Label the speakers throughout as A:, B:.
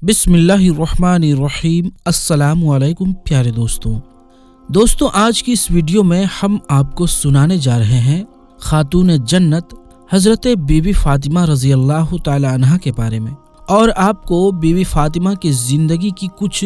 A: बिस्मिल्लाहिर्रहमानिर्रहीम। अस्सलामु अलैकुम प्यारे दोस्तों, आज की इस वीडियो में हम आपको सुनाने जा रहे हैं खातून जन्नत हजरत बीबी फातिमा रजी अल्लाह ताला अन्हा के बारे में, और आपको बीबी फातिमा की जिंदगी की कुछ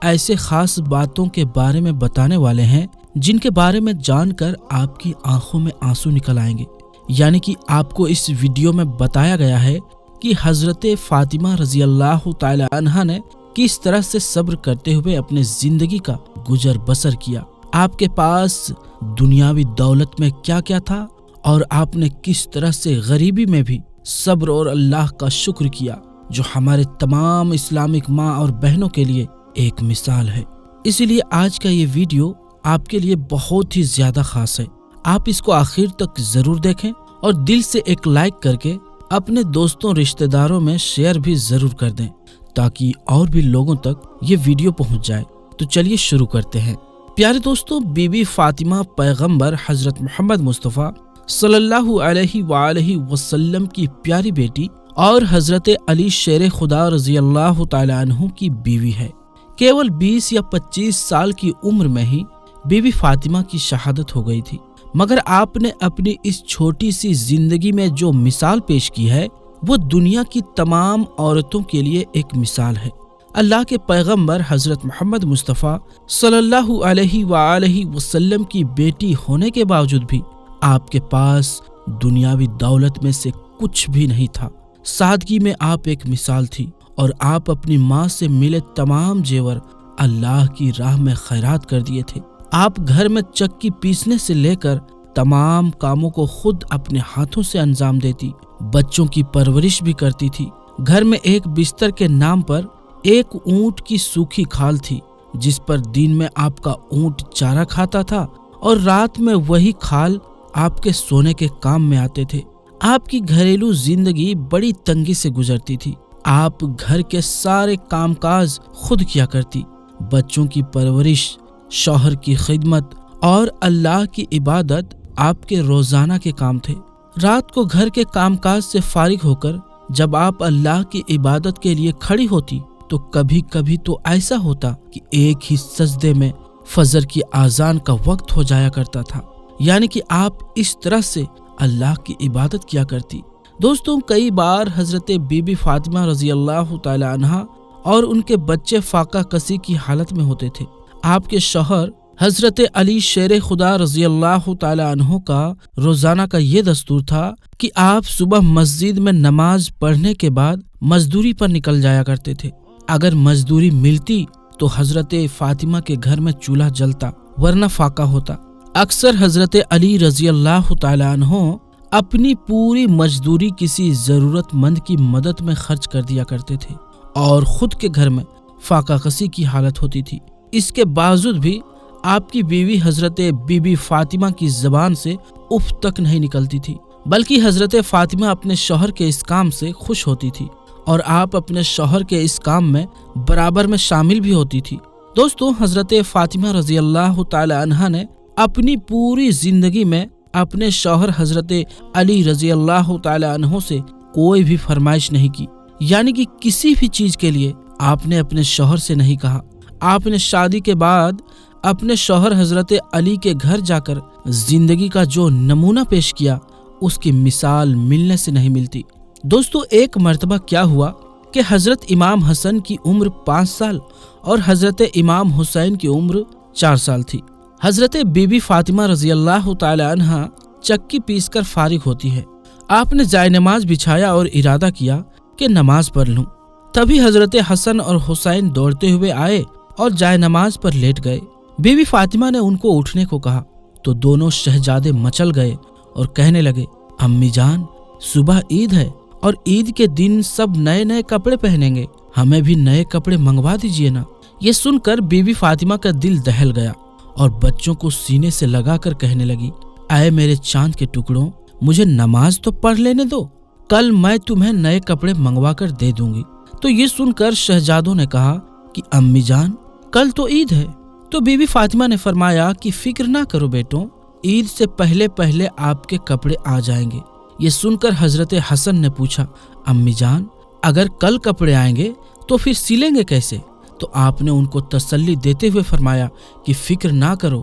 A: ऐसे खास बातों के बारे में बताने वाले हैं जिनके बारे में जानकर आपकी आंखों में आंसू निकल आएंगे। यानी कि आपको इस वीडियो में बताया गया है कि हजरत फातिमा रजी अल्लाह ताला अन्हा ने किस तरह से सब्र करते हुए अपने जिंदगी का गुजर बसर किया। आपके पास दुनियावी दौलत में क्या क्या था और आपने किस तरह से गरीबी में भी सब्र और अल्लाह का शुक्र किया, जो हमारे तमाम इस्लामिक माँ और बहनों के लिए एक मिसाल है। इसीलिए आज का ये वीडियो आपके लिए बहुत ही ज्यादा खास है। आप इसको आखिर तक जरूर देखें और दिल से एक लाइक करके अपने दोस्तों रिश्तेदारों में शेयर भी जरूर कर दें, ताकि और भी लोगों तक ये वीडियो पहुंच जाए। तो चलिए शुरू करते हैं। प्यारे दोस्तों, बीबी फातिमा पैगंबर हजरत मोहम्मद मुस्तफ़ा सल्लल्लाहु अलैहि वसल्लम की प्यारी बेटी और हजरत अली शेर खुदा रजी अल्लाह ताला अन्हु की बीवी है। केवल 20 या 25 साल की उम्र में ही बीबी फातिमा की शहादत हो गई थी, मगर आपने अपनी इस छोटी सी जिंदगी में जो मिसाल पेश की है वो दुनिया की तमाम औरतों के लिए एक मिसाल है। अल्लाह के पैगंबर हजरत मोहम्मद मुस्तफ़ा सल्लल्लाहु अलैहि वसल्लम की बेटी होने के बावजूद भी आपके पास दुनियावी दौलत में से कुछ भी नहीं था। सादगी में आप एक मिसाल थी और आप अपनी माँ से मिले तमाम जेवर अल्लाह की राह में खैरात कर दिए थे। आप घर में चक्की पीसने से लेकर तमाम कामों को खुद अपने हाथों से अंजाम देती, बच्चों की परवरिश भी करती थी। घर में एक बिस्तर के नाम पर एक ऊंट की सूखी खाल थी, जिस पर दिन में आपका ऊंट चारा खाता था और रात में वही खाल आपके सोने के काम में आते थे। आपकी घरेलू जिंदगी बड़ी तंगी से गुजरती थी। आप घर के सारे कामकाज खुद किया करती, बच्चों की परवरिश, शौहर की खिदमत और अल्लाह की इबादत आपके रोजाना के काम थे। रात को घर के कामकाज से फारिग होकर जब आप अल्लाह की इबादत के लिए खड़ी होती तो कभी कभी तो ऐसा होता कि एक ही सजदे में फजर की आजान का वक्त हो जाया करता था। यानी कि आप इस तरह से अल्लाह की इबादत किया करती। दोस्तों, कई बार हजरत बीबी फातिमा रजी अल्लाह ताला अन्हा और उनके बच्चे फाका कसी की हालत में होते थे। आपके शौहर हजरत अली शेर खुदा रजी अल्लाह ताला अन्हु का रोजाना का ये दस्तूर था कि आप सुबह मस्जिद में नमाज पढ़ने के बाद मजदूरी पर निकल जाया करते थे। अगर मजदूरी मिलती तो हजरत फातिमा के घर में चूल्हा जलता, वरना फाका होता। अक्सर हजरत अली रजी अल्लाह ताला अन्हु अपनी पूरी मजदूरी किसी जरूरतमंद की मदद में खर्च कर दिया करते थे और खुद के घर में फाका कसी की हालत होती थी। इसके बावजूद भी आपकी बीवी हजरत बीबी फातिमा की जबान से उफ तक नहीं निकलती थी, बल्कि हजरत फातिमा अपने शौहर के इस काम से खुश होती थी और आप अपने शौहर के इस काम में बराबर में शामिल भी होती थी। दोस्तों, हजरत फातिमा रजी अल्लाह ताला अन्हा ने अपनी पूरी जिंदगी में अपने शौहर हजरत अली रजी अल्लाह ताला अन्हु से कोई भी फरमाइश नहीं की। यानी कि किसी भी चीज के लिए आपने अपने शौहर से नहीं कहा। आपने शादी के बाद अपने शौहर हजरत अली के घर जाकर जिंदगी का जो नमूना पेश किया, उसकी मिसाल मिलने से नहीं मिलती। दोस्तों, एक मर्तबा क्या हुआ कि हजरत इमाम हसन की उम्र 5 साल और हजरत इमाम हुसैन की उम्र 4 साल थी। हजरत बीबी फातिमा रजी अल्लाह ताला अन्हा चक्की पीसकर फारिग होती है। आपने जायनमाज बिछाया और इरादा किया कि नमाज पढ़ लूं। तभी हजरत हसन और हुसैन दौड़ते हुए आए और जायनमाज पर लेट गए। बीबी फातिमा ने उनको उठने को कहा तो दोनों शहजादे मचल गए और कहने लगे, अम्मी जान, सुबह ईद है और ईद के दिन सब नए नए कपड़े पहनेंगे, हमें भी नए कपड़े मंगवा दीजिए ना। ये सुनकर बीबी फातिमा का दिल दहल गया और बच्चों को सीने से लगाकर कहने लगी, आए मेरे चांद के टुकड़ों, मुझे नमाज तो पढ़ लेने दो, कल मैं तुम्हें नए कपड़े मंगवा कर दे दूंगी। तो ये सुनकर शहजादों ने कहा कि अम्मी जान, कल तो ईद है। तो बीबी फातिमा ने फरमाया कि फिक्र ना करो बेटों, ईद से पहले पहले आपके कपड़े आ जाएंगे। ये सुनकर हजरत हसन ने पूछा, अम्मी जान, अगर कल कपड़े आएंगे तो फिर सिलेंगे कैसे? तो आपने उनको तसल्ली देते हुए फरमाया कि फिक्र ना करो,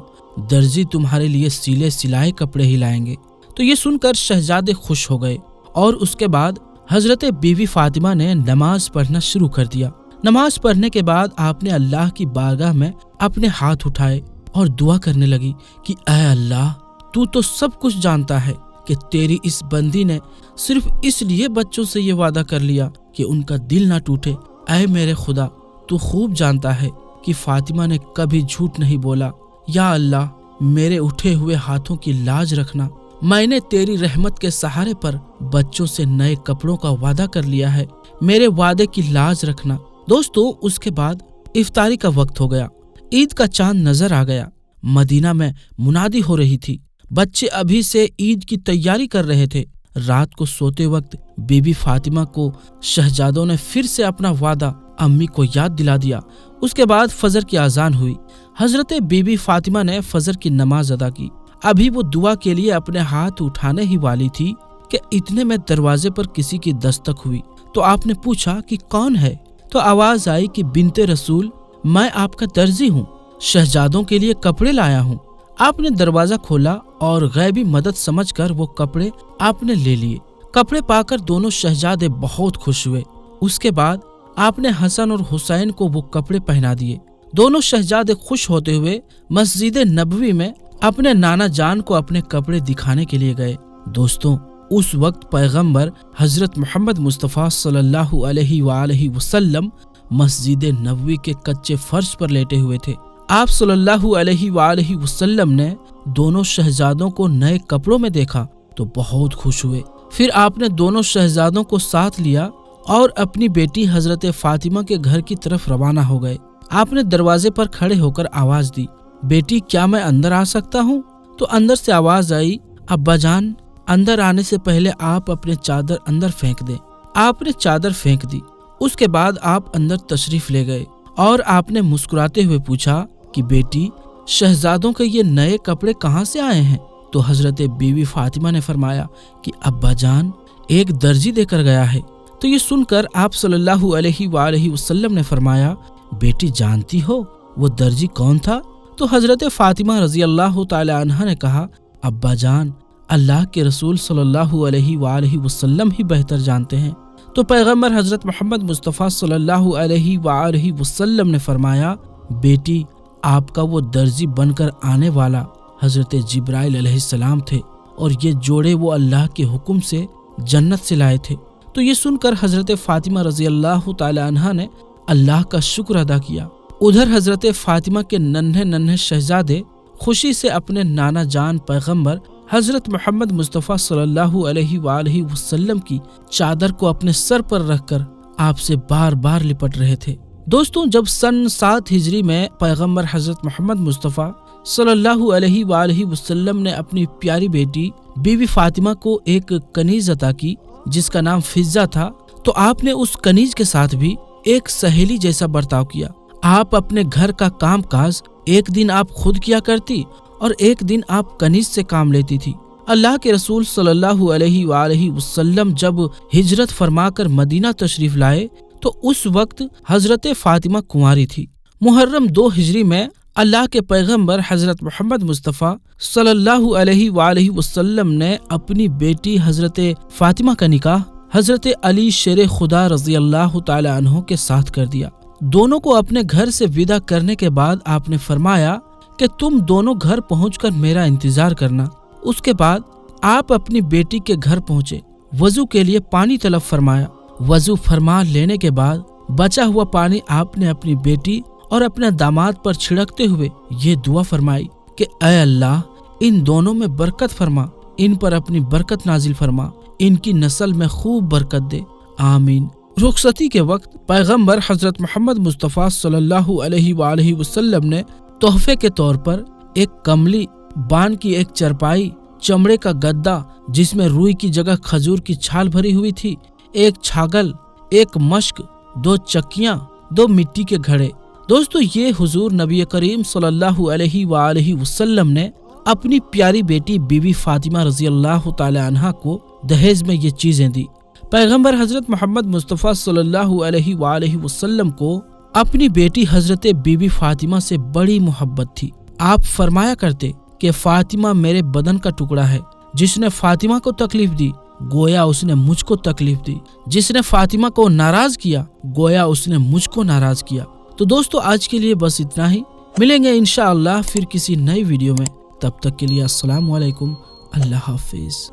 A: दर्जी तुम्हारे लिए सिले सिलाए कपड़े ही लाएंगे। तो ये सुनकर शहजादे खुश हो गए और उसके बाद हजरत बीवी फातिमा ने नमाज पढ़ना शुरू कर दिया। नमाज पढ़ने के बाद आपने अल्लाह की बारगाह में अपने हाथ उठाए और दुआ करने लगी कि ऐ अल्लाह, तू तो सब कुछ जानता है कि तेरी इस बंदी ने सिर्फ इसलिए बच्चों से ये वादा कर लिया कि उनका दिल ना टूटे। ऐ मेरे खुदा, तू खूब जानता है कि फातिमा ने कभी झूठ नहीं बोला। या अल्लाह, मेरे उठे हुए हाथों की लाज रखना। मैंने तेरी रहमत के सहारे पर बच्चों से नए कपड़ों का वादा कर लिया है, मेरे वादे की लाज रखना। दोस्तों, उसके बाद इफ्तारी का वक्त हो गया। ईद का चांद नजर आ गया। मदीना में मुनादी हो रही थी। बच्चे अभी से ईद की तैयारी कर रहे थे। रात को सोते वक्त बीबी फातिमा को शहजादों ने फिर से अपना वादा अम्मी को याद दिला दिया। उसके बाद फजर की आजान हुई। हजरत बीबी फातिमा ने फजर की नमाज अदा की। अभी वो दुआ के लिए अपने हाथ उठाने ही वाली थी कि इतने में दरवाजे पर किसी की दस्तक हुई। तो आपने पूछा कि कौन है? तो आवाज आई कि बिनते रसूल, मैं आपका दर्जी हूँ, शहजादों के लिए कपड़े लाया हूँ। आपने दरवाजा खोला और गैबी मदद समझकर वो कपड़े आपने ले लिए। कपड़े पाकर दोनों शहजादे बहुत खुश हुए। उसके बाद आपने हसन और हुसैन को वो कपड़े पहना दिए। दोनों शहजादे खुश होते हुए मस्जिद नबवी में अपने नाना जान को अपने कपड़े दिखाने के लिए गए। दोस्तों, उस वक्त पैगंबर हजरत मोहम्मद मुस्तफ़ा सल्लल्लाहु अलैहि वसल्लम मस्जिद नबवी के कच्चे फर्श पर लेटे हुए थे। आप सल्लल्लाहु अलैहि वसल्लम ने दोनों शहजादों को नए कपड़ों में देखा तो बहुत खुश हुए। फिर आपने दोनों शहजादों को साथ लिया और अपनी बेटी हजरत फातिमा के घर की तरफ रवाना हो गए। आपने दरवाजे पर खड़े होकर आवाज दी, बेटी, क्या मैं अंदर आ सकता हूँ? तो अंदर से आवाज आई, अब्बा जान, अंदर आने से पहले आप अपने चादर अंदर फेंक दें। आपने चादर फेंक दी। उसके बाद आप अंदर तशरीफ ले गए और आपने मुस्कुराते हुए पूछा कि बेटी, शहजादों के ये नए कपड़े कहाँ से आए हैं? तो हजरत बीवी फातिमा ने फरमाया कि अब्बा जान, एक दर्जी देकर गया है। तो ये सुनकर आप सल्लल्लाहु अलैहि वसल्लम ने फरमाया, बेटी, जानती हो वो दर्जी कौन था? तो हजरत फातिमा रजी अल्लाह ताला अन्हा ने कहा, अब्बा जान, अल्लाह के रसूल सल्लल्लाहु अलैहि वसल्लम ही बेहतर जानते हैं। तो पैगंबर हजरत मोहम्मद मुस्तफ़ा सल्लल्लाहु अलैहि वसल्लम ने फरमाया, बेटी, आपका वो दर्जी बनकर आने वाला हजरत जिब्राइल अलैहिस्सलाम थे और ये जोड़े वो अल्लाह के हुक्म से जन्नत से लाए थे। तो ये सुनकर हजरत फातिमा रजी अल्लाह ताला अन्हा ने अल्लाह का शुक्र अदा किया। उधर हजरत फातिमा के नन्हे नन्हे शहजादे खुशी से अपने नाना जान पैगंबर हजरत मोहम्मद मुस्तफ़ा सल्लल्लाहु अलैहि वसल्लम की चादर को अपने सर पर रखकर आपसे बार बार लिपट रहे थे। दोस्तों, जब सन 7 हिजरी में पैगंबर हजरत मोहम्मद मुस्तफ़ा सल्लल्लाहु अलैहि वसल्लम ने अपनी प्यारी बेटी बीवी फातिमा को एक कनीज अता की जिसका नाम फिज़्ज़ा था, तो आपने उस कनीज के साथ भी एक सहेली जैसा बर्ताव किया। आप अपने घर का काम काज एक दिन आप खुद किया करती और एक दिन आप कनीज से काम लेती थी। अल्लाह के रसूल सल्लल्लाहु अलैहि वसल्लम जब हिजरत फरमाकर मदीना तशरीफ लाए तो उस वक्त हजरत फातिमा कुंवारी थी। मुहर्रम 2 हिजरी में अल्लाह के पैगंबर हजरत मोहम्मद मुस्तफ़ा सल्लल्लाहु अलैहि वसल्लम ने अपनी बेटी हजरत फातिमा का निकाह हजरत अली शेर खुदा रजी अल्लाह ताला अन्हो के साथ कर दिया। दोनों को अपने घर से विदा करने के बाद आपने फरमाया कि तुम दोनों घर पहुंचकर मेरा इंतजार करना। उसके बाद आप अपनी बेटी के घर पहुंचे। वजू के लिए पानी तलब फरमाया। वजू फरमा लेने के बाद बचा हुआ पानी आपने अपनी बेटी और अपने दामाद पर छिड़कते हुए ये दुआ फरमाई कि ऐ अल्लाह, इन दोनों में बरकत फरमा, इन पर अपनी बरकत नाजिल फरमा, इनकी नस्ल में खूब बरकत दे, आमीन। रुखसती के वक्त पैगंबर हजरत मोहम्मद मुस्तफ़ा सल्लल्लाहु अलैहि वसल्लम ने तोहफे के तौर पर एक कमली, बान की एक चरपाई, चमड़े का गद्दा जिसमें रुई की जगह खजूर की छाल भरी हुई थी, एक छागल, एक मश्क, 2 चक्कियां, 2 मिट्टी के घड़े। दोस्तों, ये हुजूर नबी करीम सल्लल्लाहु अलैहि वसल्लम ने अपनी प्यारी बेटी बीवी फातिमा रजी अल्लाह ताला अन्हा को दहेज में ये चीजें दी। पैगंबर हजरत मोहम्मद मुस्तफ़ा सल्लल्लाहु अलैहि वसल्लम को अपनी बेटी हजरत बीबी फातिमा से बड़ी मोहब्बत थी। आप फरमाया करते कि फातिमा मेरे बदन का टुकड़ा है। जिसने फातिमा को तकलीफ दी गोया उसने मुझको तकलीफ दी, जिसने फातिमा को नाराज किया गोया उसने मुझको नाराज किया। तो दोस्तों आज के लिए बस इतना ही, मिलेंगे इंशाअल्लाह फिर किसी नई वीडियो में। तब तक के लिए अस्सलाम वालेकुम, अल्लाह हाफिज।